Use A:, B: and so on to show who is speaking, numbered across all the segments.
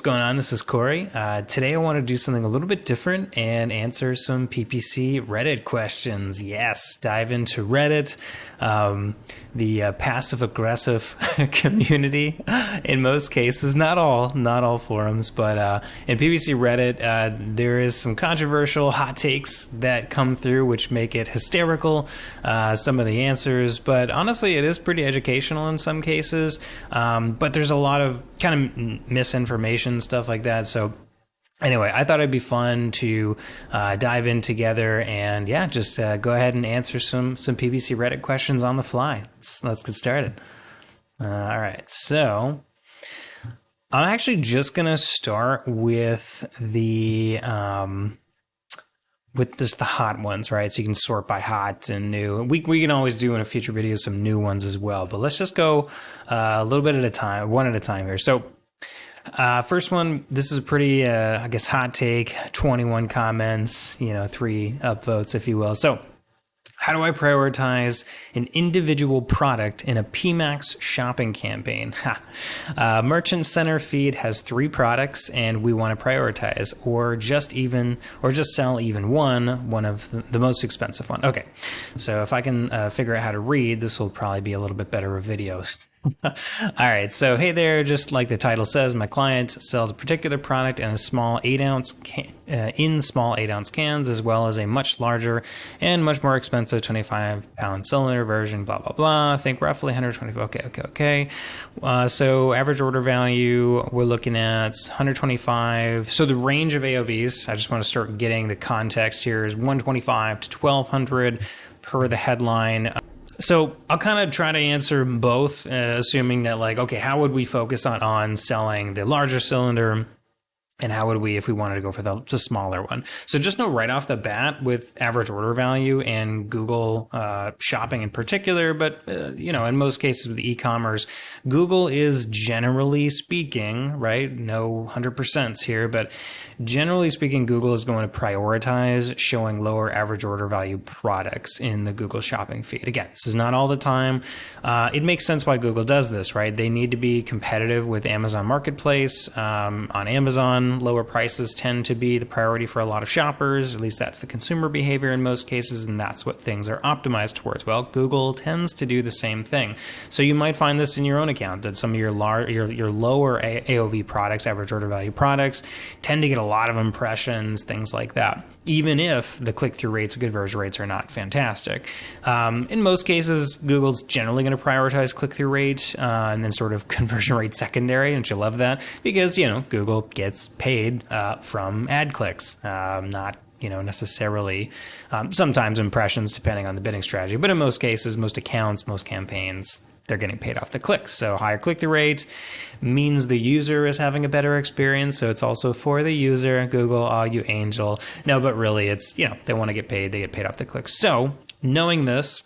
A: what's going on? This is Corey. Today I want to do something a little bit different and answer some PPC Reddit questions. Yes, dive into Reddit, the passive-aggressive community in most cases, not all forums, but in PPC Reddit, there is some controversial hot takes that come through which make it hysterical, some of the answers, but honestly it is pretty educational in some cases, but there's a lot of kind of misinformation, stuff like that. So anyway, I thought it'd be fun to dive in together and just go ahead and answer some PPC Reddit questions on the fly. Let's get started. All right, so I'm actually just gonna start with the just the hot ones, right? So you can sort by hot and new. We can always do in a future video some new ones as well, but let's just go a little bit at a time, one at a time here. So first one, this is a pretty, I guess, hot take, 21 comments, 3 upvotes, if you will. So how do I prioritize an individual product in a PMax shopping campaign? Merchant Center feed has 3 products and we want to prioritize, or just sell even one of the most expensive one. Okay, so if I can figure out how to read, this will probably be a little bit better of videos. All right, so hey there, just like the title says, my client sells a particular product in a small 8-ounce small 8-ounce cans, as well as a much larger and much more expensive 25-pound cylinder version, blah, blah, blah. I think roughly 120. Okay. So average order value, we're looking at 125. So the range of AOVs, I just want to start getting the context here, is 125 to 1,200 per the headline. So I'll kind of try to answer both, assuming that how would we focus on selling the larger cylinder, and how would we if we wanted to go for the smaller one? So just know right off the bat with average order value and Google shopping in particular, but in most cases with e-commerce, Google is generally speaking, right? No 100% here, but generally speaking, Google is going to prioritize showing lower average order value products in the Google shopping feed. Again, this is not all the time. It makes sense why Google does this, right? They need to be competitive with Amazon Marketplace. On Amazon, lower prices tend to be the priority for a lot of shoppers. At least that's the consumer behavior in most cases, and that's what things are optimized towards. Well, Google tends to do the same thing. So you might find this in your own account, that some of your lower AOV products, average order value products, tend to get a lot of impressions, things like that, even if the click-through rates, conversion rates are not fantastic. In most cases, Google's generally going to prioritize click-through rate and then sort of conversion rate secondary, and you love that because, Google gets paid from ad clicks, not necessarily sometimes impressions depending on the bidding strategy. But in most cases, most accounts, most campaigns, they're getting paid off the clicks. So higher click-through rate means the user is having a better experience. So it's also for the user. Google, oh, you angel. No, but really it's, they want to get paid. They get paid off the clicks. So knowing this,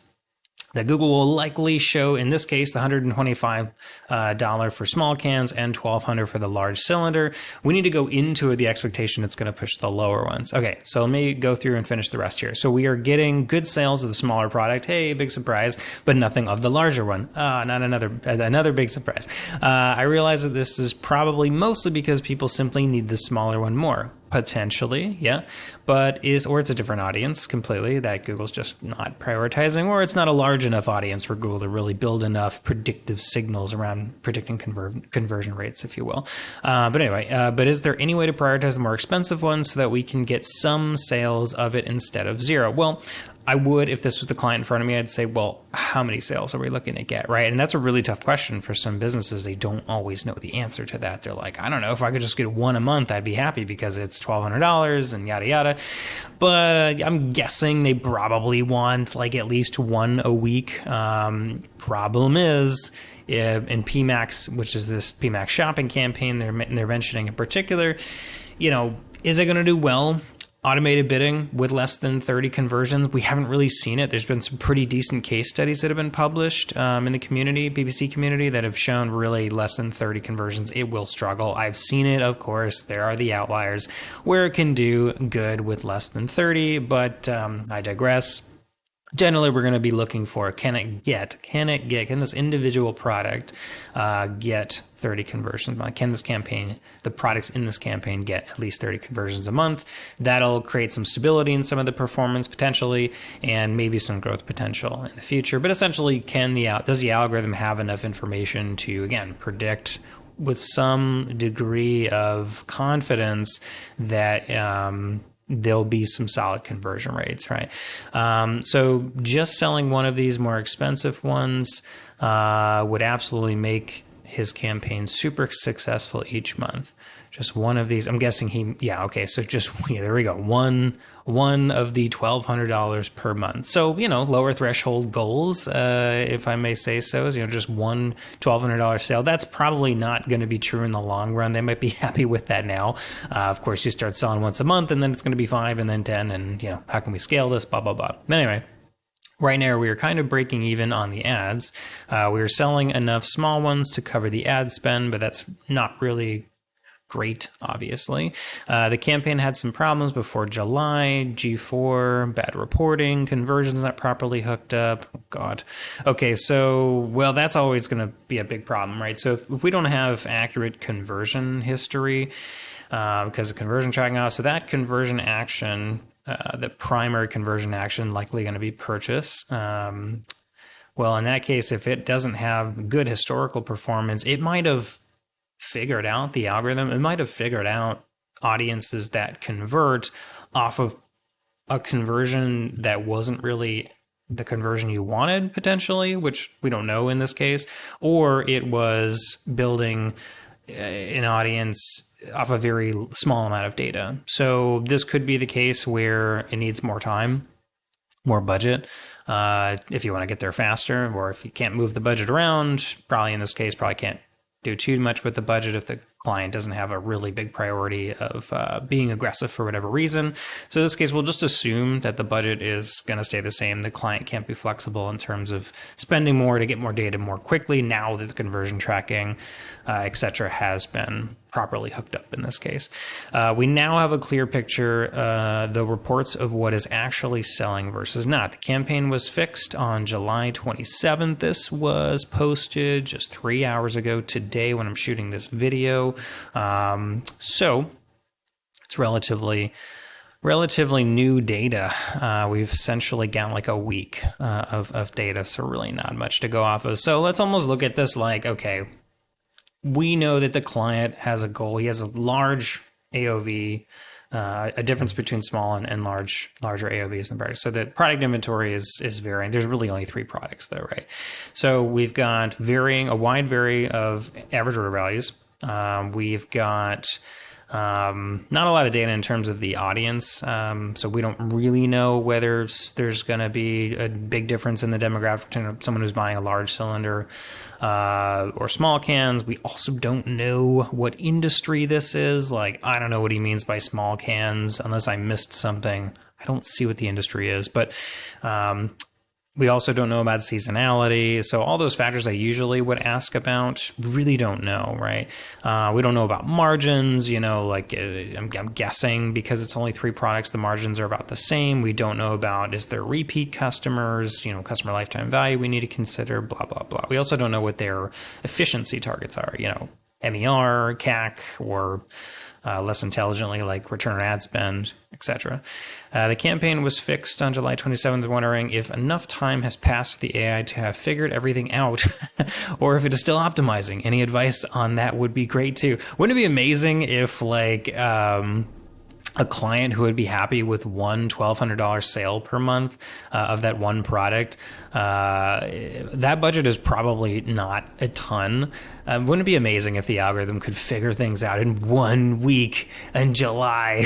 A: that Google will likely show, in this case, the $125 for small cans and $1,200 for the large cylinder. We need to go into the expectation it's going to push the lower ones. Okay, so let me go through and finish the rest here. So we are getting good sales of the smaller product. Hey, big surprise, but nothing of the larger one. Not another big surprise. I realize that this is probably mostly because people simply need the smaller one more. Potentially, yeah, but or it's a different audience completely that Google's just not prioritizing, or it's not a large enough audience for Google to really build enough predictive signals around predicting conversion rates, if you will. But anyway, but is there any way to prioritize the more expensive ones so that we can get some sales of it instead of zero? Well, I would, if this was the client in front of me, I'd say, well, how many sales are we looking to get, right? And that's a really tough question for some businesses. They don't always know the answer to that. They're like, I don't know, if I could just get one a month, I'd be happy because it's $1,200 and yada, yada. But I'm guessing they probably want at least one a week. Problem is, in PMax, which is this PMax shopping campaign they're mentioning in particular, is it going to do well? Automated bidding with less than 30 conversions, we haven't really seen it. There's been some pretty decent case studies that have been published in the community, PPC community, that have shown really less than 30 conversions. It will struggle. I've seen it, of course. There are the outliers where it can do good with less than 30, but I digress. Generally, we're going to be looking for, can this individual product get 30 conversions? Can this campaign, the products in this campaign, get at least 30 conversions a month? That'll create some stability in some of the performance potentially, and maybe some growth potential in the future. But essentially, does the algorithm have enough information to, again, predict with some degree of confidence that there'll be some solid conversion rates, right? So just selling one of these more expensive ones would absolutely make his campaign super successful each month. Just one of these. I'm guessing so there we go. One of the $1,200 per month. So, lower threshold goals, if I may say so, just one $1,200 sale. That's probably not going to be true in the long run. They might be happy with that now. Of course, you start selling once a month, and then it's going to be 5 and then 10, and, how can we scale this, blah, blah, blah. But anyway, right now, we are kind of breaking even on the ads. We were selling enough small ones to cover the ad spend, but that's not really great, obviously. The campaign had some problems before July, G4, bad reporting, conversions not properly hooked up. Oh, God. Okay, so, that's always going to be a big problem, right? So if we don't have accurate conversion history, because of conversion tracking off, so that conversion action, the primary conversion action, likely going to be purchase. In that case, if it doesn't have good historical performance, it might have figured out the algorithm. It might have figured out audiences that convert off of a conversion that wasn't really the conversion you wanted, potentially, which we don't know in this case, or it was building an audience off a very small amount of data. So this could be the case where it needs more time, more budget, if you want to get there faster, or if you can't move the budget around, probably in this case, probably can't do too much with the budget if the client doesn't have a really big priority of being aggressive for whatever reason. So in this case, we'll just assume that the budget is going to stay the same. The client can't be flexible in terms of spending more to get more data more quickly now that the conversion tracking, et cetera, has been properly hooked up in this case. We now have a clear picture, the reports of what is actually selling versus not. The campaign was fixed on July 27th. This was posted just 3 hours ago today when I'm shooting this video. So it's relatively new data. We've essentially got like a week of data, so really not much to go off of. So let's almost look at this like, okay, we know that the client has a goal. He has a large AOV, a difference between small and larger AOVs and products. So the product inventory is varying. There's really only 3 products though, right? So we've got a wide variety of average order values. We've got not a lot of data in terms of the audience. So we don't really know whether there's going to be a big difference in the demographic between someone who's buying a large cylinder or small cans. We also don't know what industry this is. Like, I don't know what he means by small cans unless I missed something. I don't see what the industry is, but we also don't know about seasonality. So all those factors I usually would ask about, really don't know, right? We don't know about margins, I'm guessing because it's only 3 products, the margins are about the same. We don't know about, is there repeat customers, customer lifetime value we need to consider, blah, blah, blah. We also don't know what their efficiency targets are, MER, CAC, or less intelligently, like return on ad spend, etc. The campaign was fixed on July 27th, wondering if enough time has passed for the AI to have figured everything out, or if it is still optimizing. Any advice on that would be great too. Wouldn't it be amazing if a client who would be happy with one $1,200 sale per month of that one product, that budget is probably not a ton. Wouldn't it be amazing if the algorithm could figure things out in 1 week in July,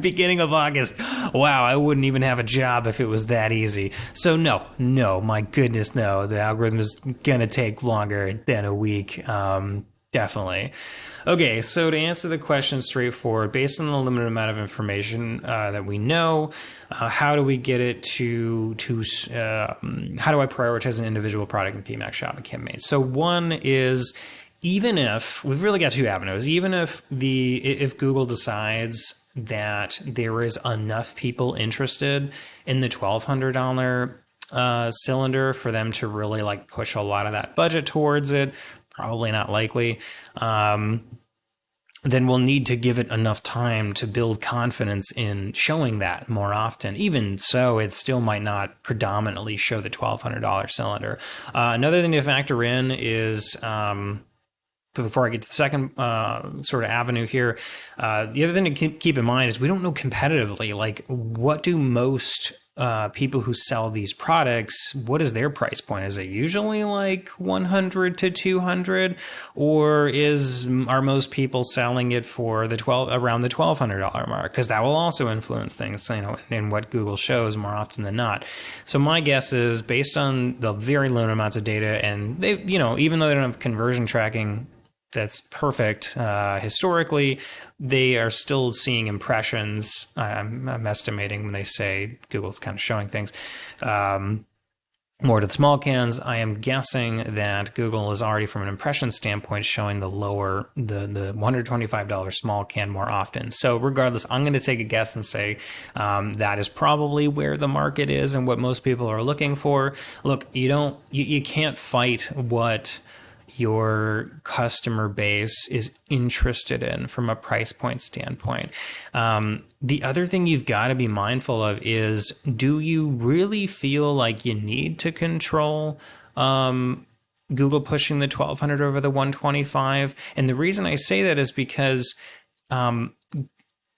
A: beginning of August? Wow, I wouldn't even have a job if it was that easy. So no, my goodness, no. The algorithm is going to take longer than a week. Definitely. Okay, so to answer the question straightforward, based on the limited amount of information that we know, how do we get it how do I prioritize an individual product in PMax shopping campaigns? So one is, even if, we've really got 2 avenues, even if Google decides that there is enough people interested in the $1,200 cylinder for them to really like push a lot of that budget towards it. Probably not likely. Then we'll need to give it enough time to build confidence in showing that more often. Even so, it still might not predominantly show the $1,200 cylinder. Another thing to factor in is, before I get to the second sort of avenue here, the other thing to keep in mind is we don't know competitively, like what do most people who sell these products, what is their price point? Is it usually like 100 to 200, or are most people selling it for around the $1,200 mark? Because that will also influence things, in what Google shows more often than not. So my guess is, based on the very limited amounts of data, and they, even though they don't have conversion tracking that's perfect historically, they are still seeing impressions. I'm estimating when they say Google's kind of showing things more to the small cans. I am guessing that Google is already, from an impression standpoint, showing the $125 small can more often. So regardless, I'm going to take a guess and say that is probably where the market is and what most people are looking for. Look, you can't fight what your customer base is interested in from a price point standpoint. The other thing you've got to be mindful of is, do you really feel like you need to control Google pushing the 1200 over the 125? And the reason I say that is because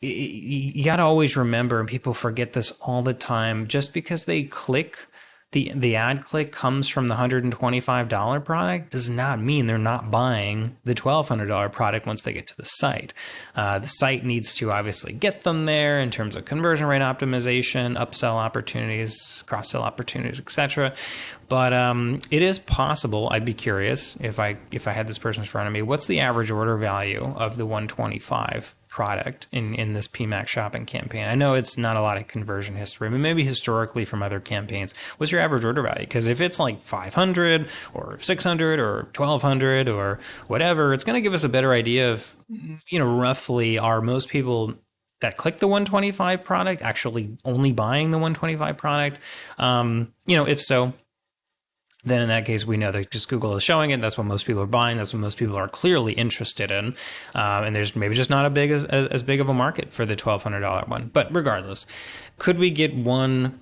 A: you got to always remember, and people forget this all the time, just because they click the ad click comes from the $125 product does not mean they're not buying the $1,200 product once they get to the site. The site needs to obviously get them there in terms of conversion rate optimization, upsell opportunities, cross-sell opportunities, etc. But it is possible. I'd be curious if I had this person in front of me, what's the average order value of the 125 product in this PMax shopping campaign? I know it's not a lot of conversion history, but maybe historically from other campaigns, what's your average order value? Because if it's like 500 or 600 or 1200 or whatever, it's going to give us a better idea of, roughly, are most people that click the 125 product actually only buying the 125 product? If so, then in that case, we know that just Google is showing it. That's what most people are buying. That's what most people are clearly interested in. And there's maybe just not as big of a market for the $1,200 one. But regardless, could we get the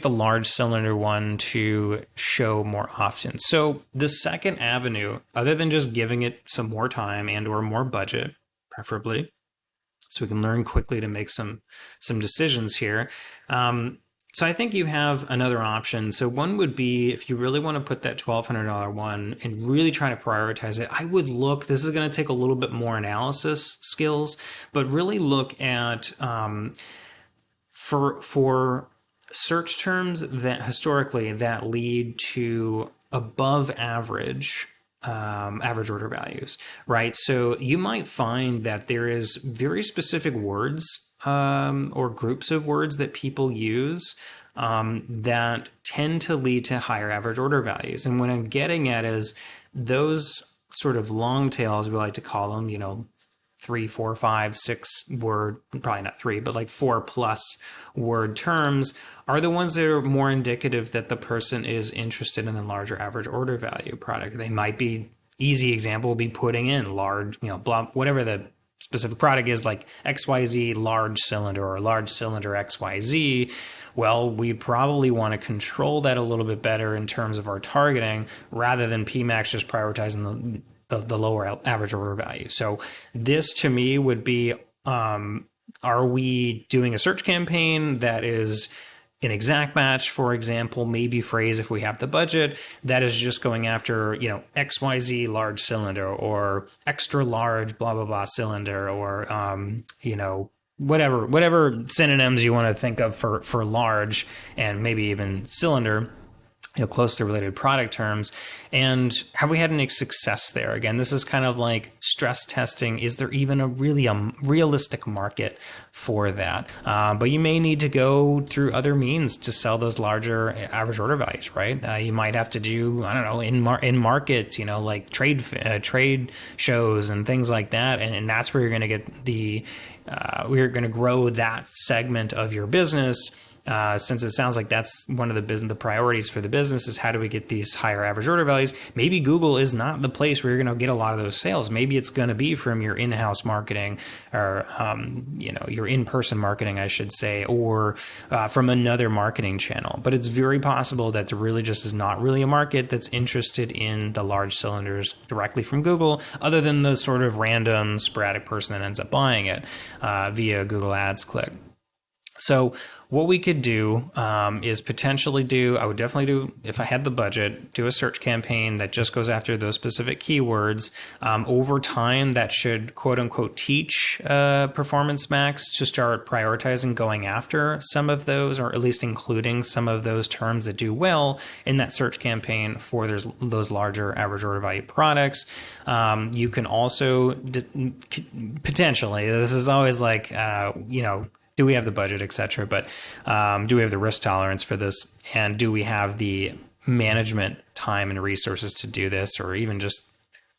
A: large cylinder one to show more often? So the second avenue, other than just giving it some more time and or more budget, preferably, so we can learn quickly to make some decisions here. So I think you have another option. So one would be, if you really want to put that $1,200 one and really try to prioritize it, I would look, this is going to take a little bit more analysis skills, but really look at for search terms that historically that lead to above average order values, right? So you might find that there is very specific words or groups of words that people use that tend to lead to higher average order values. And what I'm getting at is those sort of long tails, we like to call them, 3, 4, 5, 6 word, probably not 3, but like 4+ word terms are the ones that are more indicative that the person is interested in a larger average order value product. They might be, easy example would be putting in large, blah, whatever the specific product is, like XYZ large cylinder or large cylinder XYZ. Well, we probably want to control that a little bit better in terms of our targeting, rather than PMax just prioritizing the lower average order value. So this to me would be, are we doing a search campaign that is an exact match, for example, maybe phrase, if we have the budget, that is just going after, XYZ large cylinder or extra large blah, blah, blah cylinder, or, whatever synonyms you want to think of for large and maybe even cylinder. closely related product terms. And have we had any success there? Again, this is kind of like stress testing. Is there even a realistic market for that? But you may need to go through other means to sell those larger average order values, right? You might have to do, I don't know, in market, like trade shows and things like that. And that's where you're going to get we're going to grow that segment of your business. Since it sounds like that's one of the priorities for the business is how do we get these higher average order values? Maybe Google is not the place where you're going to get a lot of those sales. Maybe it's going to be from your in-house marketing or, your in-person marketing, I should say, or from another marketing channel. But it's very possible that there really just is not really a market that's interested in the large cylinders directly from Google, other than the sort of random sporadic person that ends up buying it via Google Ads click. So what we could do is potentially I would definitely do, if I had the budget, do a search campaign that just goes after those specific keywords. Over time, that should, quote unquote, teach Performance Max to start prioritizing going after some of those, or at least including some of those terms that do well in that search campaign for those larger average order value products. You can also potentially, this is always like, do we have the budget, et cetera? But do we have the risk tolerance for this? And do we have the management time and resources to do this, or even just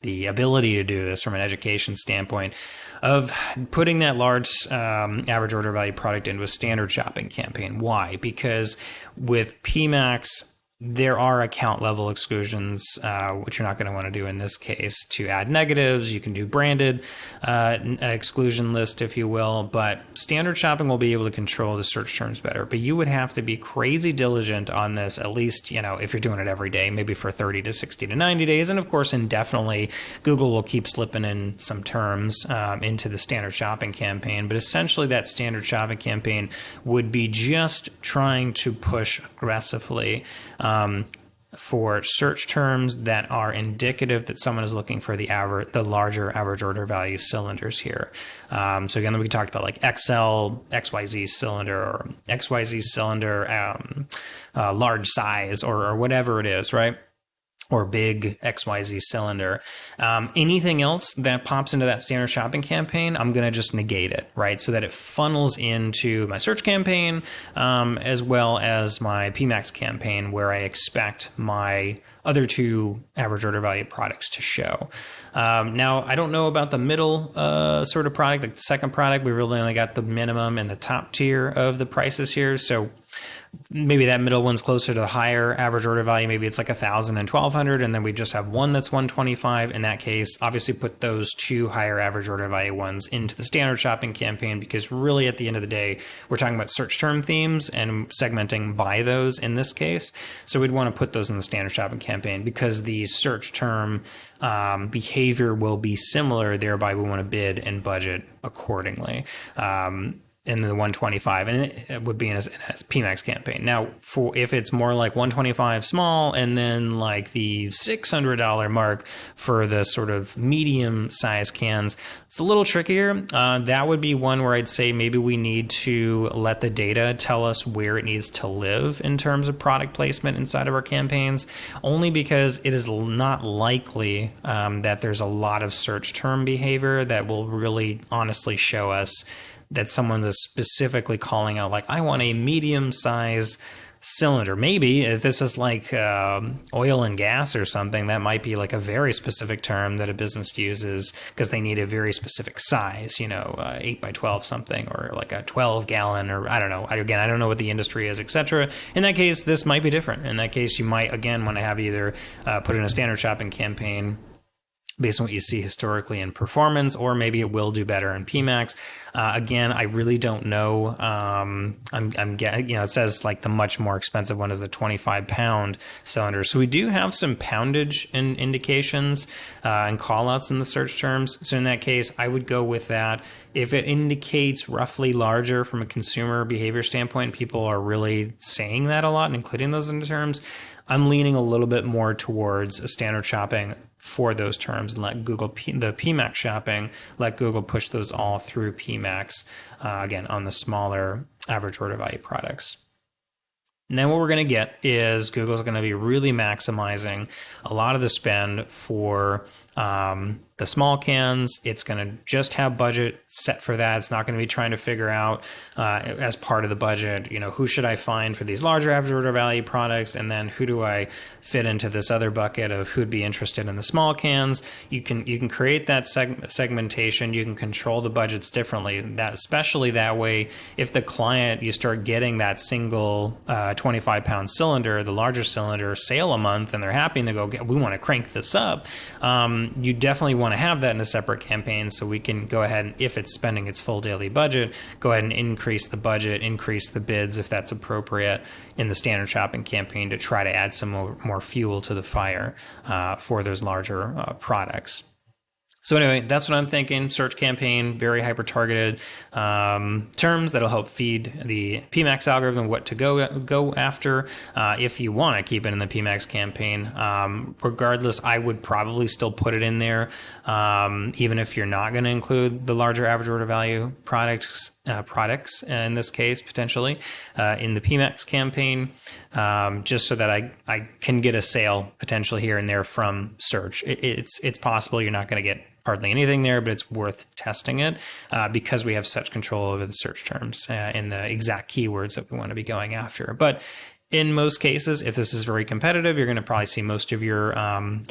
A: the ability to do this from an education standpoint of putting that large average order value product into a standard shopping campaign? Why? Because with PMax, there are account level exclusions, which you're not going to want to do in this case to add negatives. You can do branded exclusion list, if you will, but standard shopping will be able to control the search terms better. But you would have to be crazy diligent on this, at least, if you're doing it every day, maybe for 30 to 60 to 90 days. And of course, indefinitely, Google will keep slipping in some terms into the standard shopping campaign. But essentially, that standard shopping campaign would be just trying to push aggressively for search terms that are indicative that someone is looking for the larger average order value cylinders here. So again, we talked about like XL, XYZ cylinder, or XYZ cylinder, large size, or whatever it is, right? Or big XYZ cylinder. Anything else that pops into that standard shopping campaign, I'm going to just negate it, right? So that it funnels into my search campaign, as well as my PMax campaign, where I expect my other two average order value products to show. Now, I don't know about the middle sort of product, like the second product. We really only got the minimum and the top tier of the prices here. So maybe that middle one's closer to the higher average order value. Maybe it's like 1,000 and 1,200, and then we just have one that's 125. In that case, obviously put those two higher average order value ones into the standard shopping campaign, because really at the end of the day, we're talking about search term themes and segmenting by those in this case. So we'd want to put those in the standard shopping campaign because the search term behavior will be similar. Thereby, we want to bid and budget accordingly. In the 125, and it would be in a PMax campaign. Now, if it's more like 125 small and then like the $600 mark for the sort of medium size cans, it's a little trickier. That would be one where I'd say maybe we need to let the data tell us where it needs to live in terms of product placement inside of our campaigns, only because it is not likely that there's a lot of search term behavior that will really honestly show us that someone is specifically calling out, like, I want a medium size cylinder. Maybe if this is like oil and gas or something, that might be like a very specific term that a business uses because they need a very specific size, 8 by 12 something, or like a 12 gallon, or I don't know. Again, I don't know what the industry is, etc. In that case, this might be different. In that case, you might, again, want to have either put in a standard shopping campaign based on what you see historically in performance, or maybe it will do better in PMax. Again, I really don't know. I'm getting, it says like the much more expensive one is the 25-pound cylinder. So we do have some poundage indications and callouts in the search terms. So in that case, I would go with that. If it indicates roughly larger from a consumer behavior standpoint, people are really saying that a lot and including those in the terms, I'm leaning a little bit more towards a standard shopping for those terms and let Google, the PMax shopping, let Google push those all through PMax, again, on the smaller average order value products. And then what we're going to get is Google's going to be really maximizing a lot of the spend for the small cans. It's going to just have budget set for that. It's not going to be trying to figure out as part of the budget, who should I find for these larger average order value products, and then who do I fit into this other bucket of who'd be interested in the small cans. You can create that segmentation. You can control the budgets differently. That especially that way, if the client, you start getting that single 25-pound cylinder, the larger cylinder sale a month, and they're happy and they go, we want to crank this up. You definitely want to have that in a separate campaign, so we can go ahead and, if it's spending its full daily budget, go ahead and increase the budget, increase the bids if that's appropriate in the standard shopping campaign to try to add some more fuel to the fire for those larger products. So anyway, that's what I'm thinking. Search campaign, very hyper-targeted terms that'll help feed the PMax algorithm what to go after. If you want to keep it in the PMax campaign, regardless, I would probably still put it in there, even if you're not going to include the larger average order value products in this case, potentially, in the PMax campaign, just so that I can get a sale potentially here and there from search. It's possible you're not going to get hardly anything there, but it's worth testing it because we have such control over the search terms and the exact keywords that we want to be going after. But in most cases, if this is very competitive, you're going to probably see most of your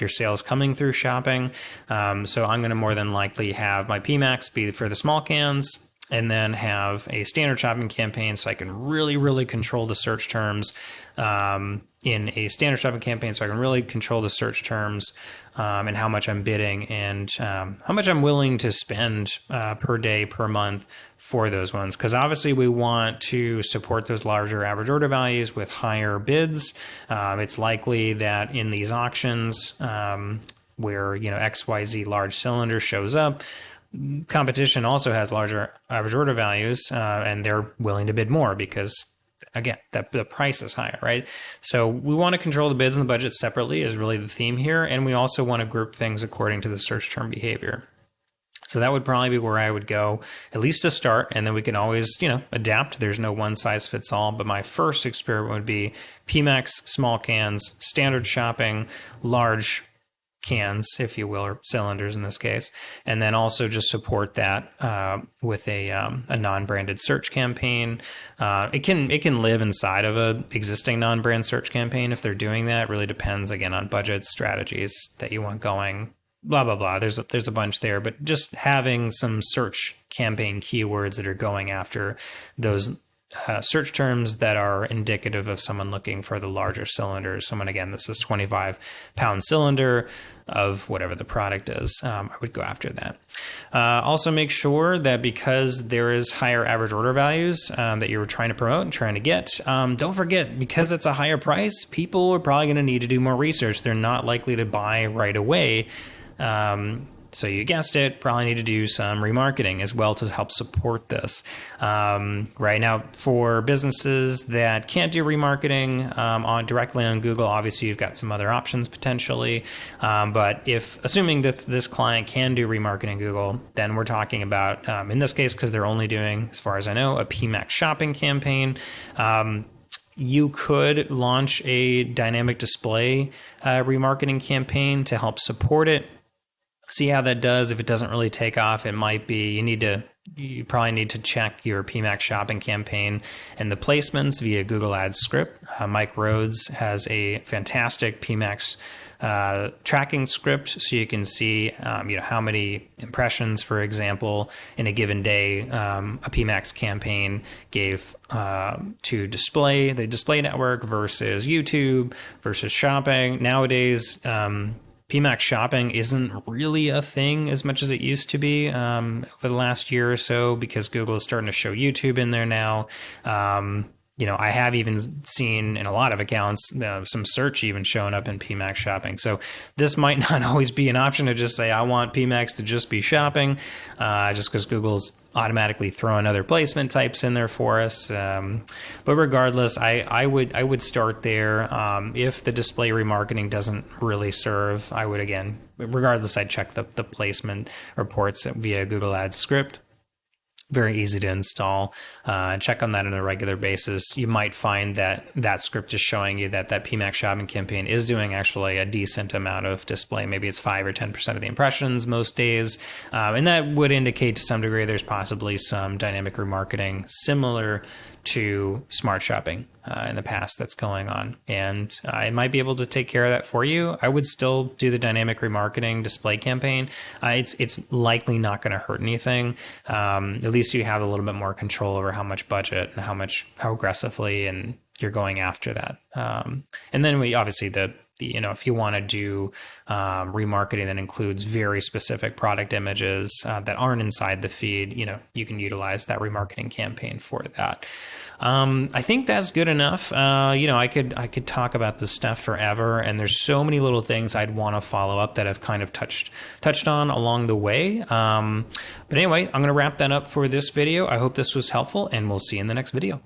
A: sales coming through shopping. So I'm going to more than likely have my PMax be for the small cans, and then have a standard shopping campaign so I can really, really control the search terms in a standard shopping campaign, so I can really control the search terms and how much I'm bidding and how much I'm willing to spend per day, per month for those ones. Because obviously we want to support those larger average order values with higher bids. It's likely that in these auctions where XYZ large cylinder shows up, competition also has larger average order values, and they're willing to bid more because, again, the price is higher, right? So we want to control the bids and the budget separately is really the theme here, and we also want to group things according to the search term behavior. So that would probably be where I would go, at least to start, and then we can always, adapt. There's no one size fits all, but my first experiment would be PMax, small cans, standard shopping, large cans, if you will, or cylinders in this case, and then also just support that with a non-branded search campaign. It can live inside of a existing non-brand search campaign if they're doing that. It really depends, again, on budgets, strategies that you want going, blah, blah, blah. There's a bunch there, but just having some search campaign keywords that are going after those search terms that are indicative of someone looking for the larger cylinders. Someone, again, this is 25-pound cylinder of whatever the product is. I would go after that. Also make sure that because there is higher average order values that you're trying to promote and trying to get, don't forget, because it's a higher price, people are probably going to need to do more research. They're not likely to buy right away. So you guessed it, probably need to do some remarketing as well to help support this. Right now, for businesses that can't do remarketing directly on Google, obviously you've got some other options potentially. But assuming that this client can do remarketing Google, then we're talking about, in this case, because they're only doing, as far as I know, a PMax shopping campaign, you could launch a dynamic display remarketing campaign to help support it. See how that does. If it doesn't really take off, it might be you probably need to check your PMax shopping campaign and the placements via Google Ads script. Mike Rhodes has a fantastic PMax tracking script, so you can see how many impressions, for example, in a given day a PMax campaign gave to the display network versus YouTube versus shopping. Nowadays, PMax shopping isn't really a thing as much as it used to be over the last year or so because Google is starting to show YouTube in there now. I have even seen in a lot of accounts some search even showing up in PMax shopping. So this might not always be an option to just say, I want PMax to just be shopping, just because Google's automatically throwing other placement types in there for us. But regardless, I would start there. If the display remarketing doesn't really serve, I would, again, regardless, I'd check the placement reports via Google Ads script. very easy to install. Check on that on a regular basis. You might find that that script is showing you that that PMax shopping campaign is doing actually a decent amount of display. Maybe it's 5 or 10% of the impressions most days. And that would indicate to some degree there's possibly some dynamic remarketing similar to smart shopping in the past that's going on. And I might be able to take care of that for you. I would still do the dynamic remarketing display campaign. It's likely not going to hurt anything. At least you have a little bit more control over how much budget and how aggressively and you're going after that. And then we obviously if you want to do remarketing that includes very specific product images that aren't inside the feed, you can utilize that remarketing campaign for that. I think that's good enough. I could talk about this stuff forever, and there's so many little things I'd want to follow up that I've kind of touched on along the way. But anyway, I'm going to wrap that up for this video. I hope this was helpful, and we'll see you in the next video.